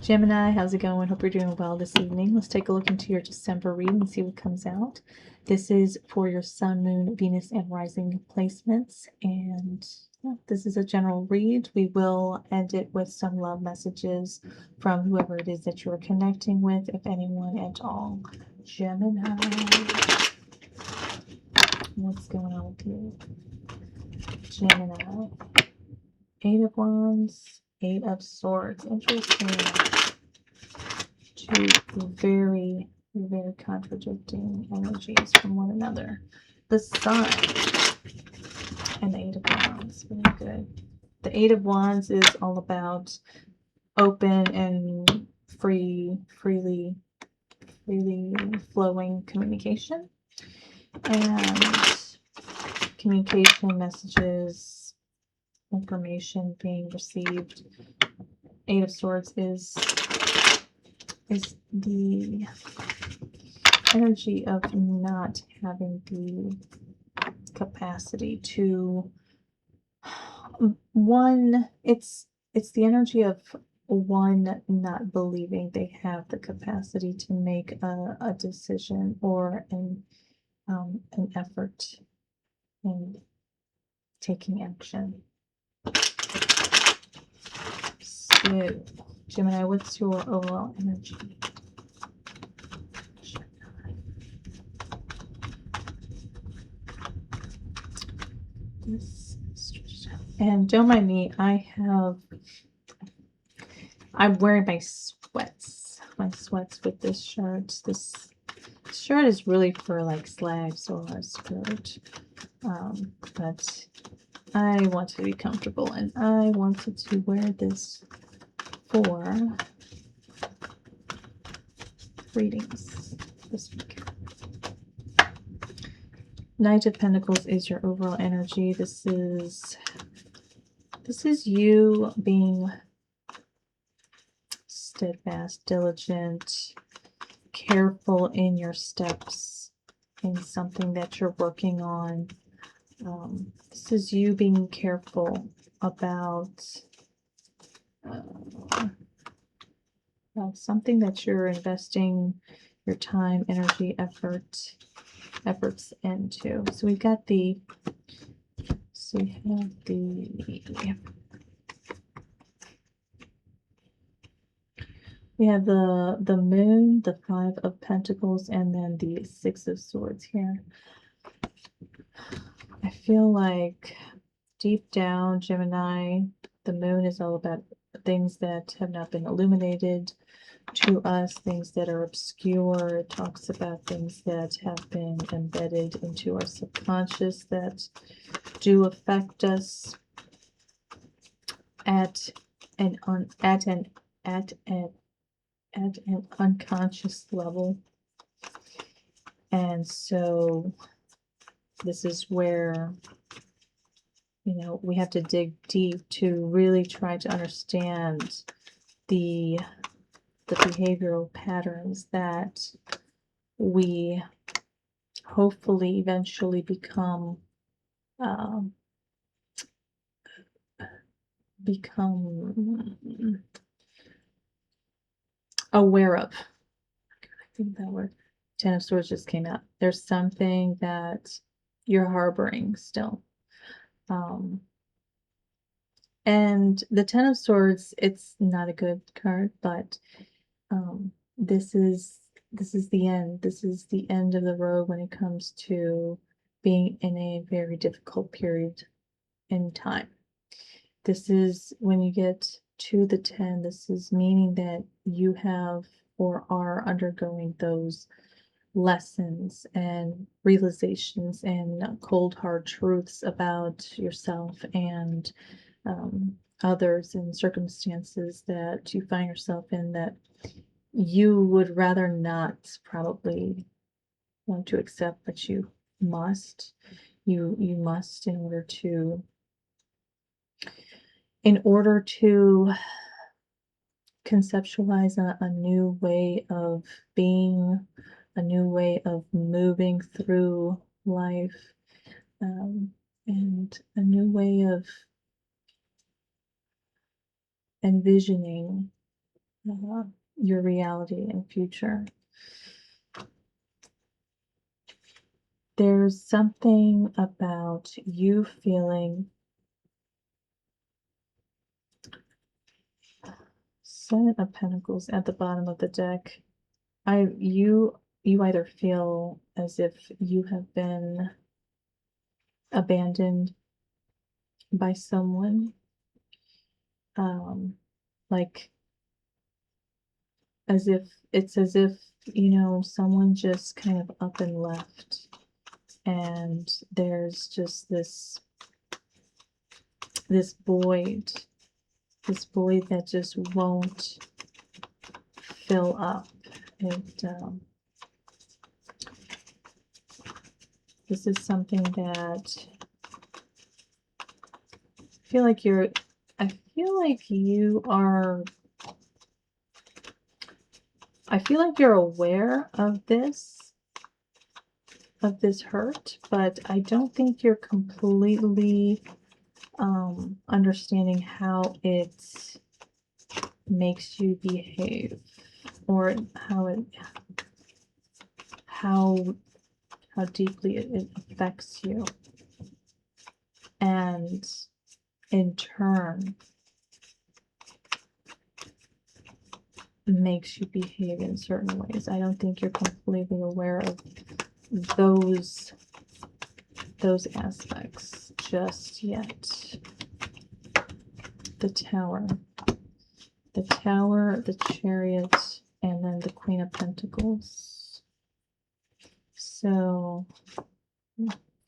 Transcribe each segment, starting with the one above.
Gemini, how's it going? Hope you're doing well this evening. Let's take a look into your December read and see what comes out. This is for your Sun, Moon, Venus, and Rising placements. And this is a general read. We will end it with some love messages from whoever it is that you're connecting with, if anyone at all. Gemini, what's going on with you? Gemini, 8 of Wands, 8 of Swords. Interesting. Two very, very contradicting energies from one another. The Sun and the 8 of Wands. Very good. The 8 of Wands is all about open and freely flowing communication. And communication, messages, information being received. 8 of Swords is the energy of not having the capacity to it's the energy of one not believing they have the capacity to make a decision or an effort in taking action. So, Gemini, what's your overall energy? And don't mind me, I'm wearing my sweats with this shirt. This shirt is really for like slacks or a skirt, but I want to be comfortable and I wanted to wear this for readings this week. Knight of Pentacles is your overall energy. This is you being steadfast, diligent, careful in your steps in something that you're working on. This is you being careful about something that you're investing your time, energy, efforts into. So we've got the we have the Moon, the 5 of Pentacles, and then the 6 of Swords here. I feel like deep down, Gemini, the Moon is all about things that have not been illuminated to us, things that are obscure. It talks about things that have been embedded into our subconscious that do affect us at an unconscious level. And so this is where, we have to dig deep to really try to understand the behavioral patterns that we hopefully eventually become aware of. I think that word. 10 of Swords just came out. There's something that you're harboring still. And the 10 of Swords, it's not a good card, but this is the end. This is the end of the road when it comes to being in a very difficult period in time. This is when you get to the 10, this is meaning that you have or are undergoing those lessons and realizations and cold hard truths about yourself and others and circumstances that you find yourself in that you would rather not probably want to accept, but you must. You must in order to conceptualize a new way of being, a new way of moving through life, and a new way of envisioning your reality and future. There's something about you feeling Seven of Pentacles at the bottom of the deck. You either feel as if you have been abandoned by someone, like as if someone just kind of up and left, and there's just this void, that just won't fill up. This is something that I feel like you are. I feel like you're aware of this hurt, but I don't think you're completely understanding how it makes you behave, or how deeply it affects you, and in turn makes you behave in certain ways. I don't think you're completely aware of those aspects just yet. The Tower, the Chariot, and then the Queen of Pentacles. So,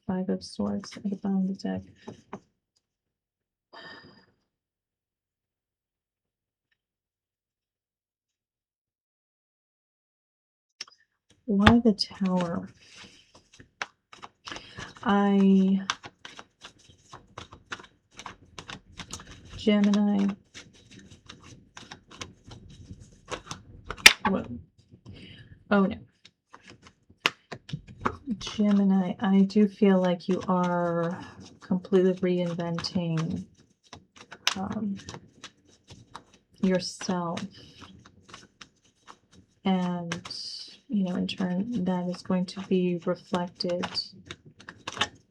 Five of Swords at the bottom of the deck. Why the Tower? Gemini. What? Oh no. Gemini, I do feel like you are completely reinventing yourself, and in turn that is going to be reflected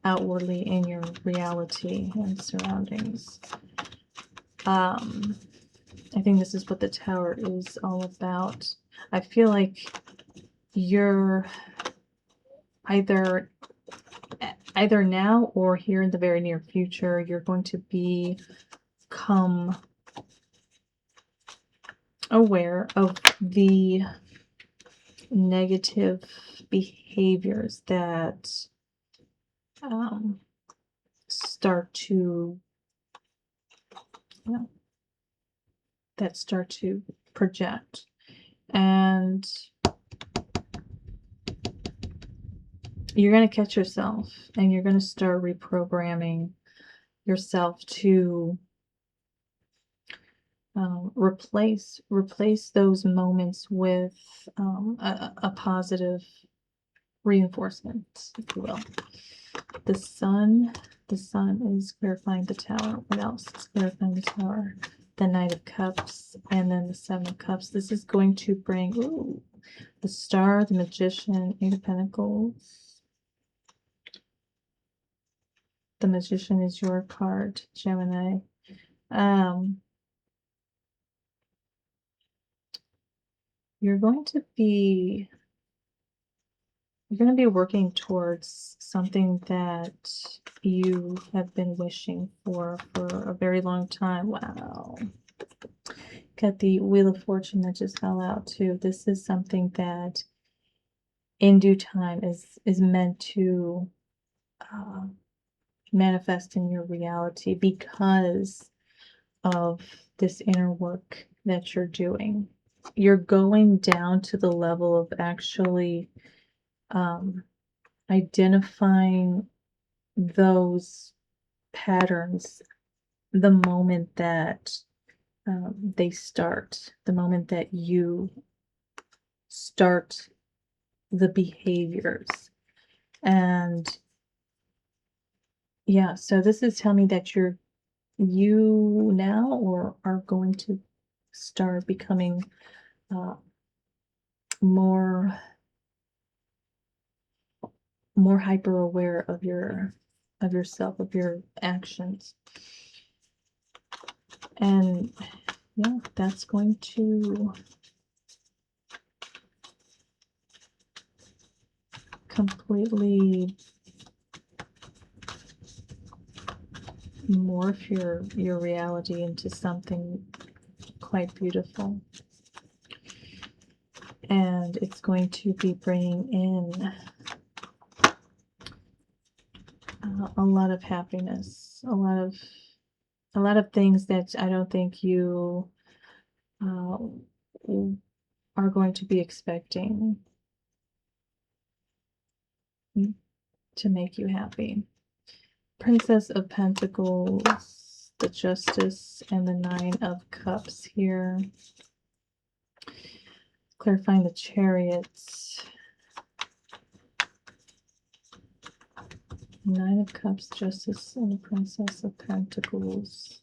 outwardly in your reality and surroundings. I think this is what the Tower is all about. I feel like you're either now or here in the very near future, you're going to become aware of the negative behaviors that start to project, and you're going to catch yourself, and you're going to start reprogramming yourself to replace those moments with a positive reinforcement, if you will. The Sun is clarifying the Tower. What else is clarifying the Tower? The Knight of Cups, and then the Seven of Cups. This is going to bring the Star, the Magician, Eight of Pentacles. The Magician is your card, Gemini. You're going to be working towards something that you have been wishing for a very long time. Wow. Got the Wheel of Fortune that just fell out too. This is something that in due time is meant to manifest in your reality because of this inner work that you're doing. You're going down to the level of actually identifying those patterns the moment that they start, the moment that you start the behaviors. And yeah, so this is telling me that you now or are going to start becoming uh, more hyper aware of yourself, of your actions. And yeah, that's going to completely morph your reality into something quite beautiful. And it's going to be bringing in a lot of happiness, a lot of things that I don't think you uh, are going to be expecting to make you happy. Princess of Pentacles, the Justice, and the Nine of Cups here. Clarifying the Chariots. Nine of Cups, Justice, and the Princess of Pentacles.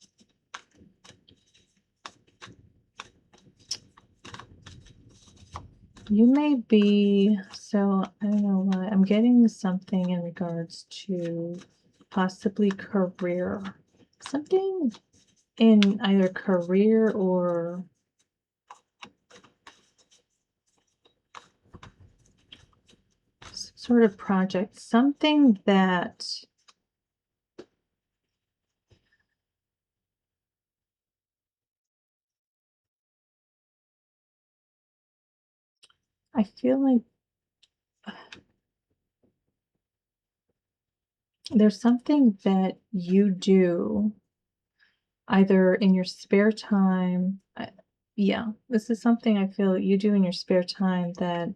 You may be, so I don't know why, I'm getting something in regards to possibly career. Something in either career or sort of project. Something that I feel like there's something that you do either in your spare time. Yeah, this is something I feel you do in your spare time that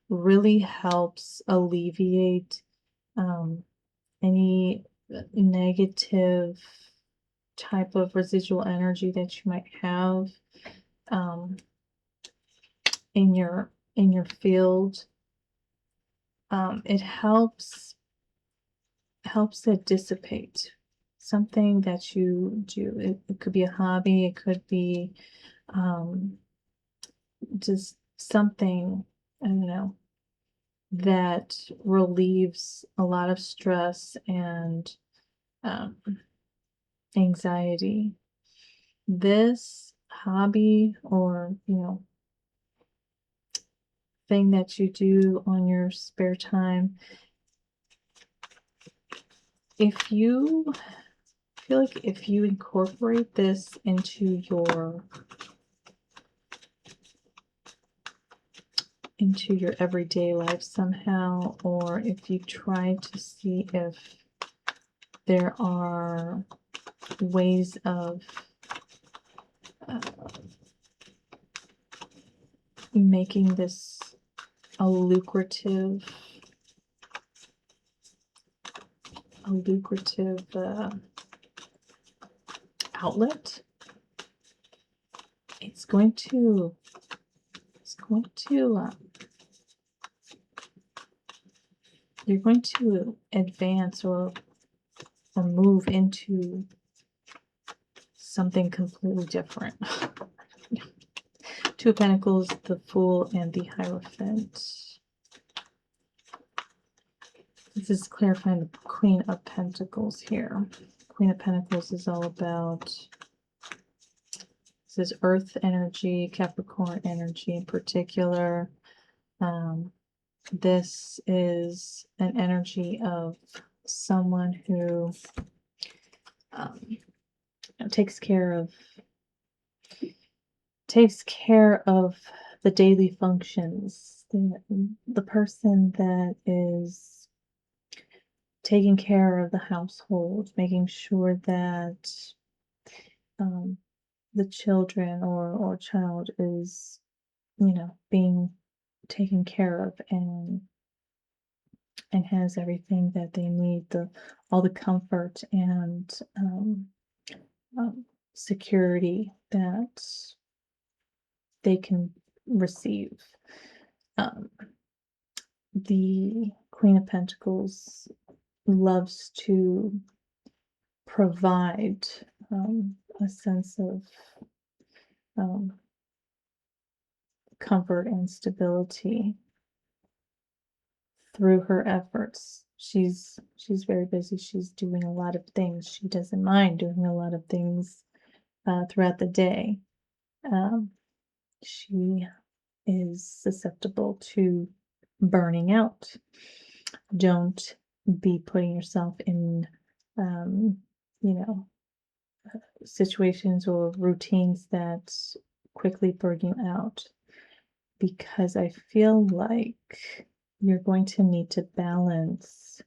really helps alleviate any negative type of residual energy that you might have um, in your field. It helps it dissipate. Something that you do. It could be a hobby. It could be um, just something, I don't know, that relieves a lot of stress and um, anxiety. This hobby or, thing that you do on your spare time, if you feel like if you incorporate this into your everyday life somehow, or if you try to see if there are ways of uh, making this a lucrative outlet, it's going to you're going to advance or move into something completely different. Two of Pentacles, the Fool, and the Hierophant. This is clarifying the Queen of Pentacles here. Queen of Pentacles is all about, this is Earth energy, Capricorn energy in particular. This is an energy of someone who takes care of the daily functions. The person that is taking care of the household, making sure that the children or child is, being taken care of and has everything that they need, all the comfort and security that they can receive. The Queen of Pentacles loves to provide a sense of comfort and stability through her efforts. She's very busy. She's doing a lot of things. She doesn't mind doing a lot of things throughout the day. Um, she is susceptible to burning out. Don't be putting yourself in, you know, situations or routines that quickly burn you out, because I feel like you're going to need to balance.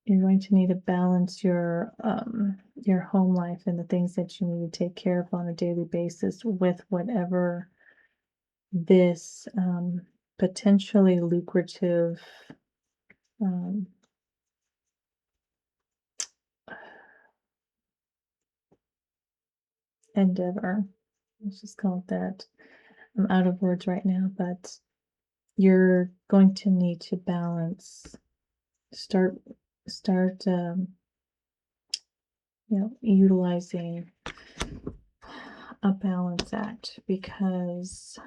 You're going to need to balance your home life and the things that you need to take care of on a daily basis with whatever this potentially lucrative um, endeavor. Let's just call it that. I'm out of words right now, but you're going to need to balance. Start, start, utilizing a balance act, because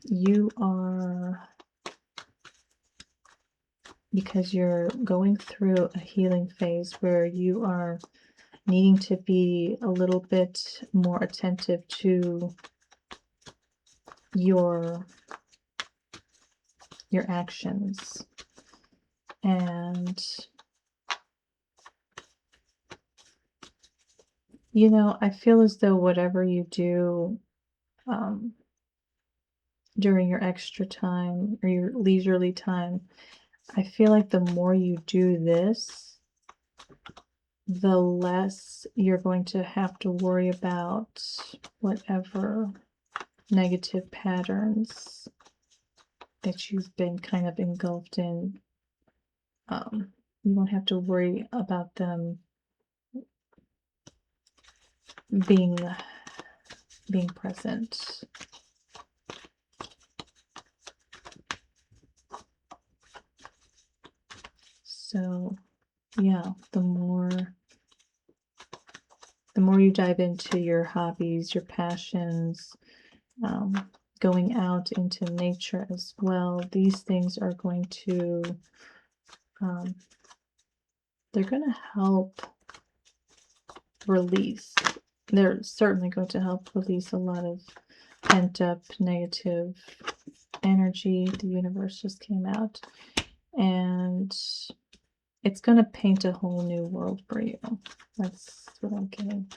you are, because you're going through a healing phase where you are needing to be a little bit more attentive to your actions. And I feel as though whatever you do during your extra time or your leisurely time, I feel like the more you do this, the less you're going to have to worry about whatever negative patterns that you've been kind of engulfed in. You won't have to worry about them being present. So yeah, the more you dive into your hobbies, your passions, going out into nature as well, these things are going to they're going to help release. They're certainly going to help release a lot of pent up negative energy. The universe just came out, and it's going to paint a whole new world for you. That's what I'm getting.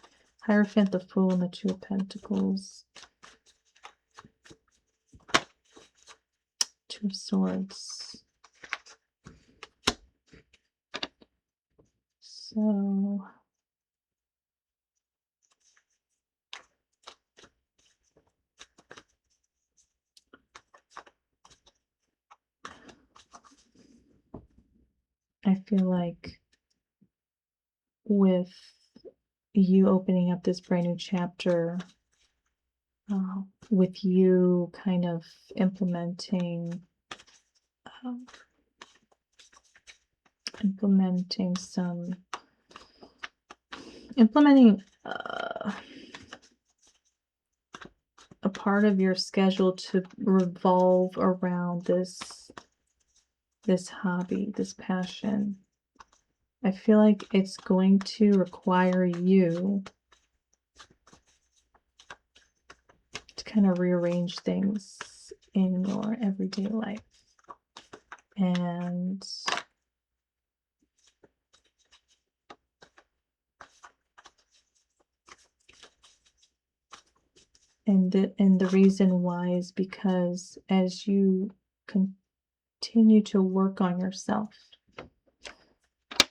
Hierophant, the Fool, and the Two of Pentacles. Two of Swords. So I feel like with you opening up this brand new chapter, with you kind of implementing implementing a part of your schedule to revolve around this hobby, this passion. I feel like it's going to require you to kind of rearrange things in your everyday life. And the reason why is because as you continue to work on yourself,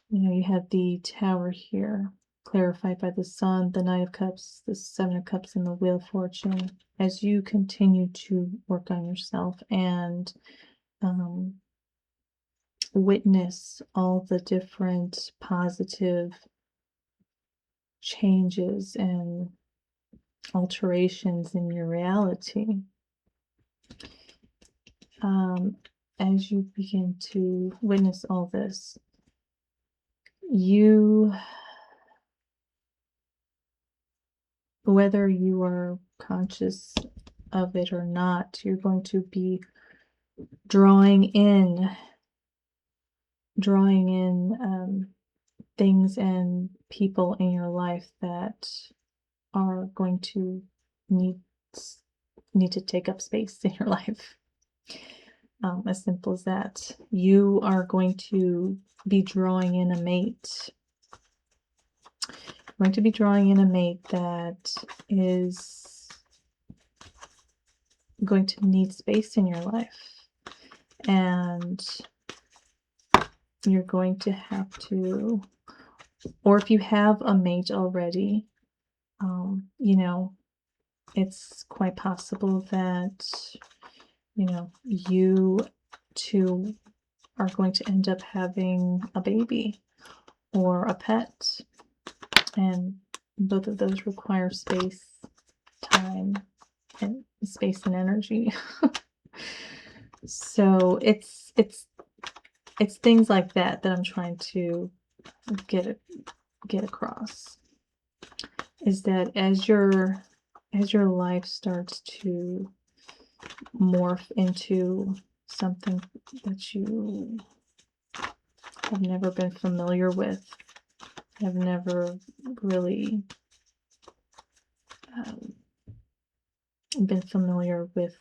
you have the Tower here, clarified by the Sun, the Knight of Cups, the Seven of Cups, and the Wheel of Fortune. As you continue to work on yourself and witness all the different positive changes and alterations in your reality, as you begin to witness all this, you, whether you are conscious of it or not, you're going to be drawing in things and people in your life that are going to need need to take up space in your life. As simple as that. You are going to be drawing in a mate. You're going to be drawing in a mate that is going to need space in your life. And you're going to have to, or if you have a mate already, you know, it's quite possible that, you know, you two are going to end up having a baby or a pet. And both of those require space, time, and space and energy. So it's things like that I'm trying to get across. Is that as your life starts to morph into something that you have never been familiar with, have never really been familiar with,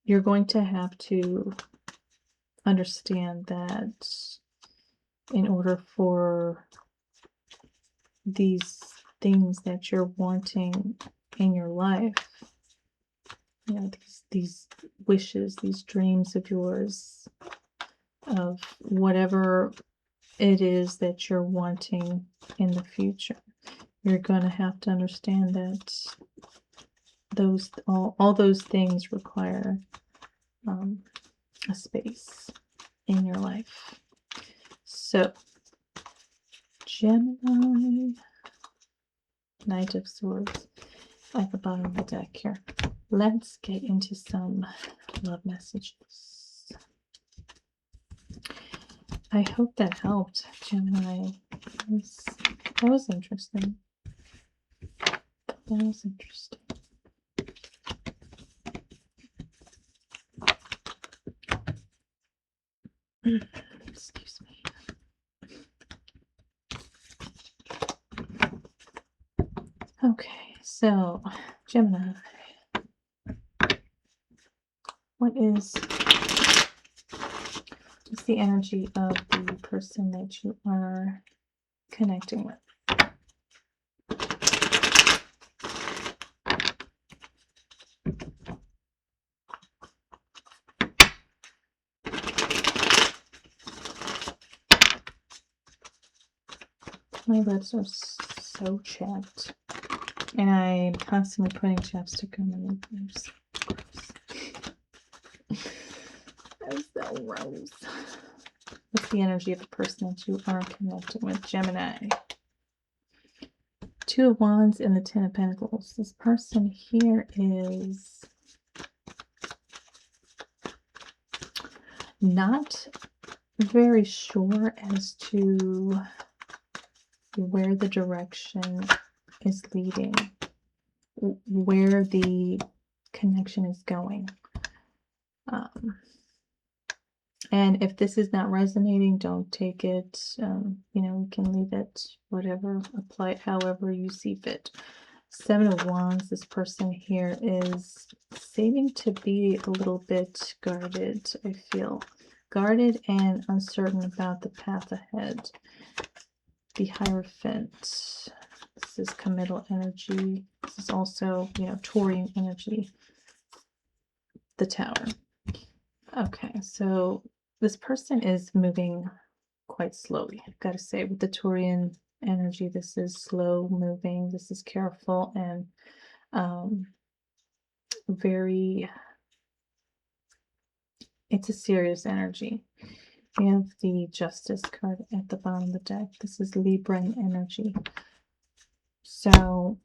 you're going to have to understand that in order for these things that you're wanting in your life, you know, these wishes, these dreams of yours, of whatever it is that you're wanting in the future, you're going to have to understand that all those things require a space in your life. So Gemini, Knight of Swords at the bottom of the deck here. Let's get into some love messages. I hope that helped, Gemini. That was interesting. Excuse me. Okay, so Gemini, what's the energy of the person that you are connecting with? My lips are so chapped, and I'm constantly putting chapstick on my lips. That's so gross. What's the energy of the person that you are connecting with, Gemini? Two of Wands and the Ten of Pentacles. This person here is not very sure as to where the direction is leading, where the connection is going. And if this is not resonating, don't take it. You know, you can leave it, whatever, apply it however you see fit. Seven of Wands, this person here is seeming to be a little bit guarded, I feel. Guarded and uncertain about the path ahead. The Hierophant. This is committal energy. This is also, you know, Taurian energy. The Tower. Okay, so this person is moving quite slowly. I've got to say, with the Taurian energy, this is slow moving. This is careful and very, it's a serious energy. We have the Justice card at the bottom of the deck. This is Libran energy. So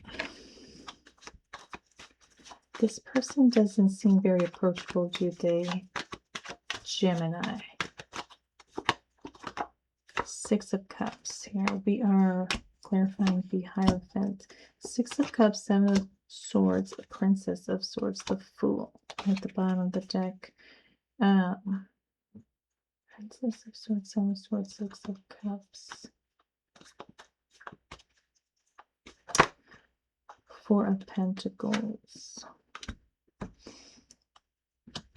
this person doesn't seem very approachable, do they, Gemini? Six of Cups. Here we are clarifying the Hierophant. Six of Cups, Seven of Swords, Princess of Swords, the Fool at the bottom of the deck. Princess of Swords, Seven of Swords, Six of Cups. Four of Pentacles.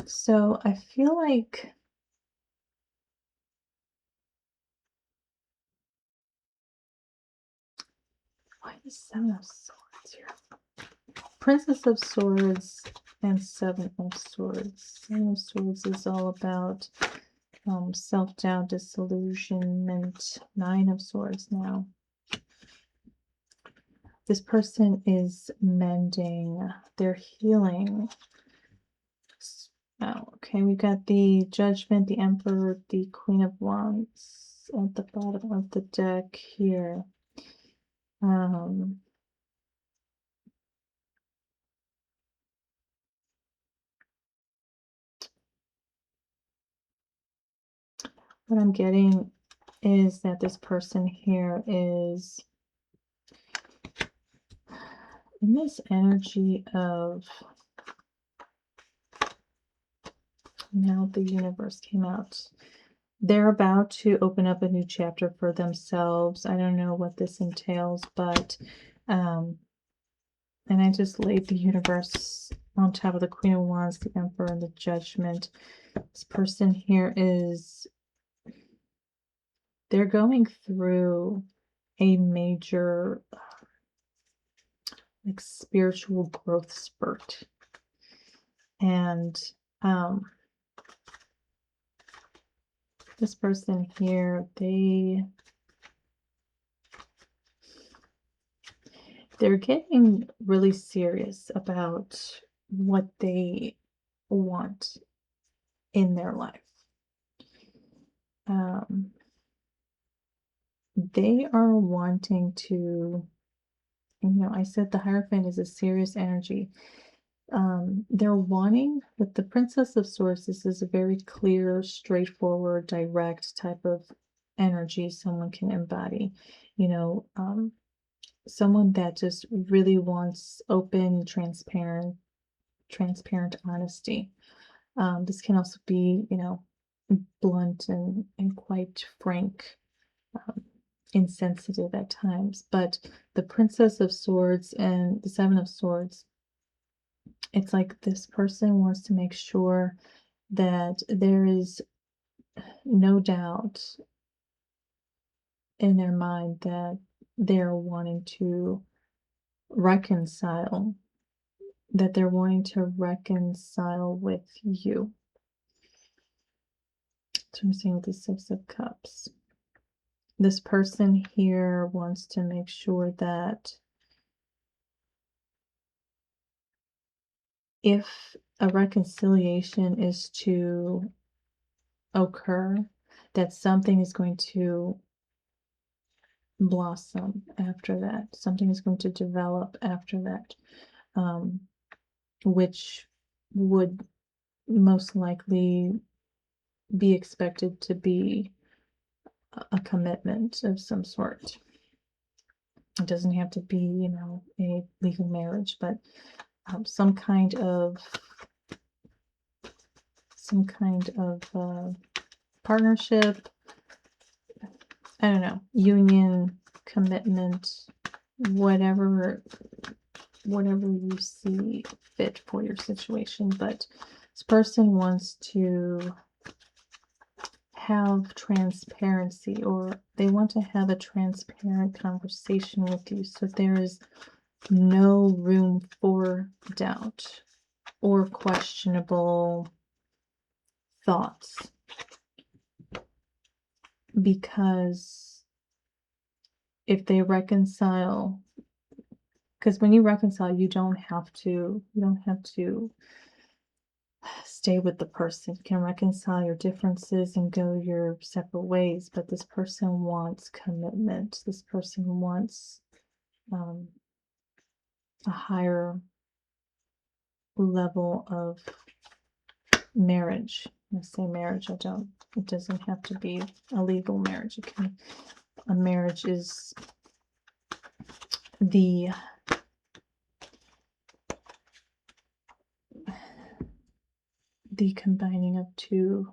So I feel like why the Seven of Swords here? Princess of Swords and Seven of Swords. Seven of Swords is all about self-doubt, disillusionment. Nine of Swords now. This person is mending, they're healing. Oh, okay, we got the Judgment, the Emperor, the Queen of Wands at the bottom of the deck here. What I'm getting is that this person here is in this energy of, now the universe came out. They're about to open up a new chapter for themselves. I don't know what this entails, but and I just laid the universe on top of the Queen of Wands, the Emperor, and the Judgment. This person here is, they're going through a major like spiritual growth spurt. And this person here, they're getting really serious about what they want in their life. They are wanting to, I said the Hierophant is a serious energy. They're wanting, with the Princess of Swords, this is a very clear, straightforward, direct type of energy someone can embody. Someone that just really wants open, transparent honesty. This can also be, blunt and quite frank, insensitive at times. But the Princess of Swords and the Seven of Swords, it's like this person wants to make sure that there is no doubt in their mind that they're wanting to reconcile, with you. So I'm seeing with the Six of Cups. This person here wants to make sure that if a reconciliation is to occur, that something is going to blossom after that. Something is going to develop after that, which would most likely be expected to be a commitment of some sort. It doesn't have to be, a legal marriage, but some kind of partnership. I don't know, union, commitment, whatever you see fit for your situation. But this person wants to have transparency, or they want to have a transparent conversation with you, so there is no room for doubt or questionable thoughts. Because if they reconcile, because when you reconcile, you don't have to stay with the person. You can reconcile your differences and go your separate ways, but this person wants commitment. This person wants a higher level of marriage. When I say marriage, I don't It doesn't have to be a legal marriage. It can, a marriage is the combining of two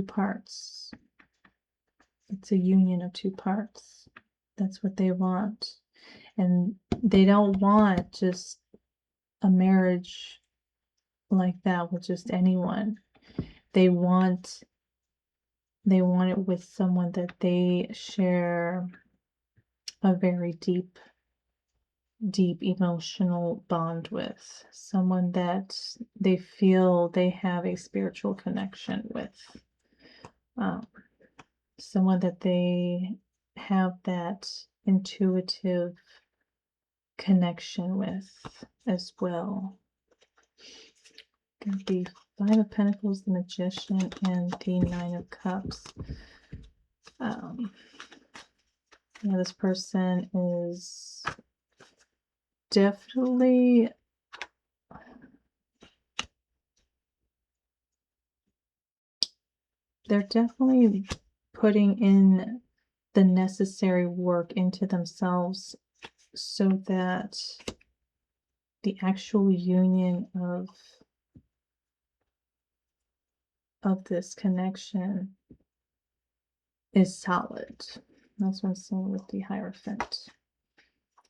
parts. It's a union of two parts. That's what they want. And they don't want just a marriage like that with just anyone. They want it with someone that they share a very deep emotional bond with, someone that they feel they have a spiritual connection with, someone that they have that intuitive connection with as well. The Five of Pentacles, the Magician, and the Nine of Cups. Yeah, this person is definitely putting in the necessary work into themselves so that the actual union of this connection is solid. That's what I'm saying with the Hierophant.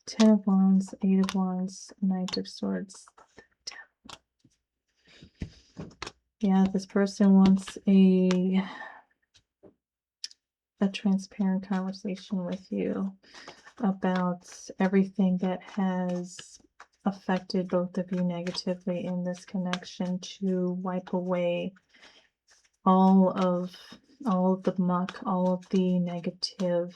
10 of Wands, 8 of Wands, Knight of Swords. Yeah, this person wants a transparent conversation with you about everything that has affected both of you negatively in this connection, to wipe away all of the muck, all of the negative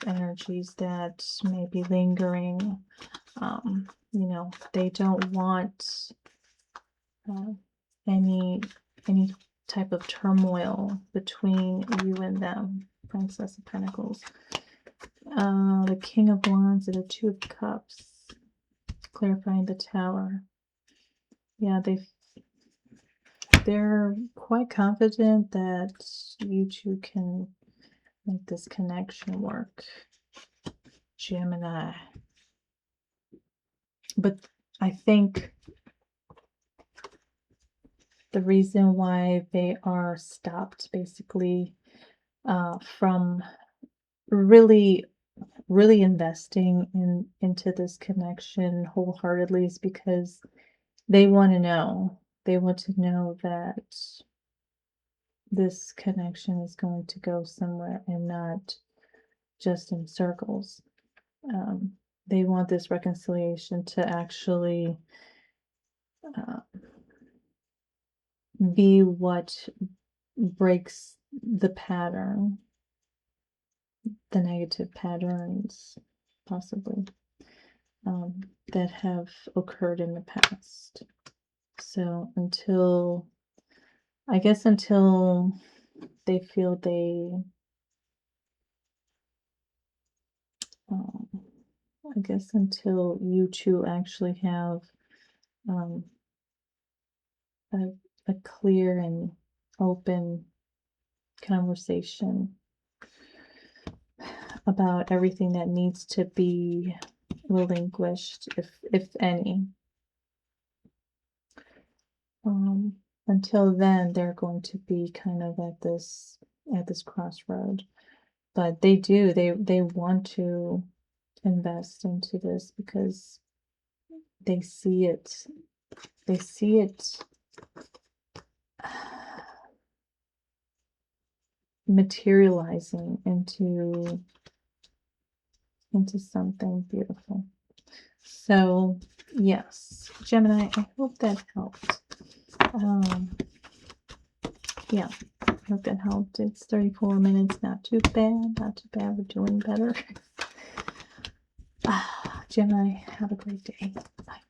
energies that may be lingering. You know, they don't want any type of turmoil between you and them. Princess of Pentacles, the King of Wands, and the Two of Cups, clarifying the Tower. Yeah, they're quite confident that you two can make this connection work, Gemini. But I think the reason why they are stopped, basically, from really investing into this connection wholeheartedly, is because they want to know. They want to know that this connection is going to go somewhere and not just in circles. They want this reconciliation to actually be what breaks the pattern, the negative patterns, possibly, that have occurred in the past. So until they feel until you two actually have a clear and open conversation about everything that needs to be relinquished, if any. Until then, they're going to be kind of at this crossroad. But they want to invest into this because they see it materializing into something beautiful. So yes, Gemini, I hope that helped. Yeah, I hope that helped. It's 34 minutes, not too bad, we're doing better. Gemini, have a great day. Bye.